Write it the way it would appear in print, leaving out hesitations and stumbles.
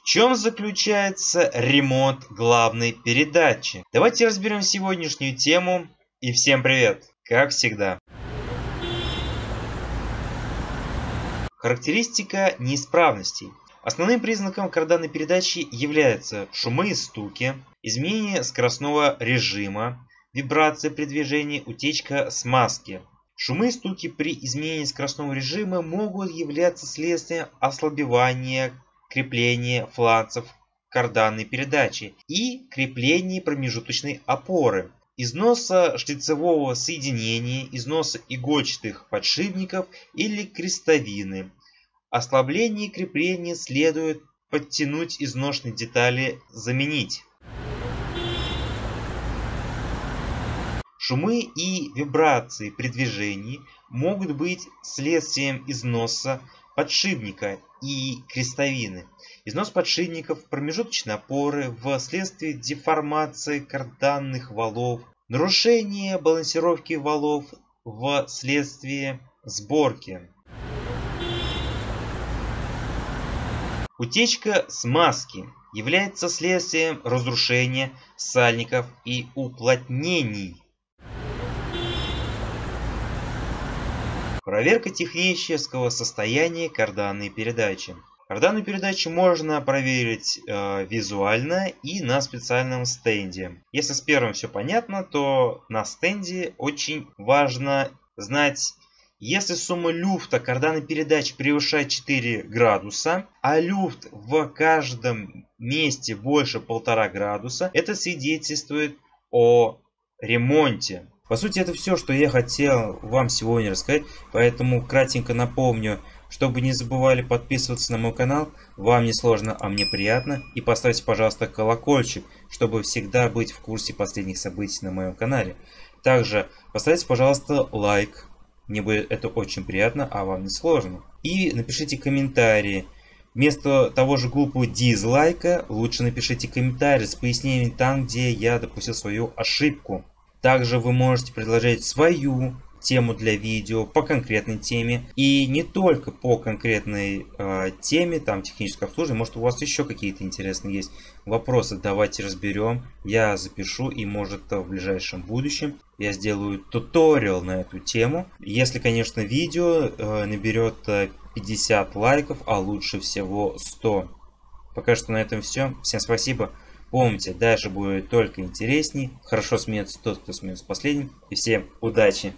В чем заключается ремонт главной передачи? Давайте разберем сегодняшнюю тему. И всем привет, как всегда. Характеристика неисправностей. Основным признаком карданной передачи являются шумы и стуки, изменение скоростного режима, вибрация при движении, утечка смазки. Шумы и стуки при изменении скоростного режима могут являться следствием ослабевания крепления фланцев карданной передачи и крепления промежуточной опоры, износа шлицевого соединения, износа игольчатых подшипников или крестовины. Ослабление крепления следует подтянуть изношенные детали, заменить. Шумы и вибрации при движении могут быть следствием износа подшипника и крестовины. Износ подшипников промежуточной опоры вследствие деформации карданных валов, нарушение балансировки валов вследствие сборки. Утечка смазки является следствием разрушения сальников и уплотнений. Проверка технического состояния карданной передачи. Карданную передачу можно проверить визуально и на специальном стенде. Если с первым все понятно, то на стенде очень важно знать, если сумма люфта карданной передачи превышает 4 градуса, а люфт в каждом месте больше 1,5 градуса, это свидетельствует о ремонте. По сути, это все, что я хотел вам сегодня рассказать, поэтому кратенько напомню, чтобы не забывали подписываться на мой канал, вам не сложно, а мне приятно, и поставьте, пожалуйста, колокольчик, чтобы всегда быть в курсе последних событий на моем канале. Также поставьте, пожалуйста, лайк, мне будет это очень приятно, а вам не сложно. И напишите комментарии. Вместо того же глупого дизлайка, лучше напишите комментарий с пояснением там, где я допустил свою ошибку. Также вы можете предложить свою тему для видео по конкретной теме. И не только по конкретной теме, там техническое обслуживание. Может, у вас еще какие-то интересные есть вопросы. Давайте разберем. Я запишу, и может в ближайшем будущем я сделаю туториал на эту тему. Если, конечно, видео наберет 50 лайков, а лучше всего 100. Пока что на этом все. Всем спасибо. Помните, дальше будет только интересней. Хорошо смеется тот, кто смеется последним. И всем удачи!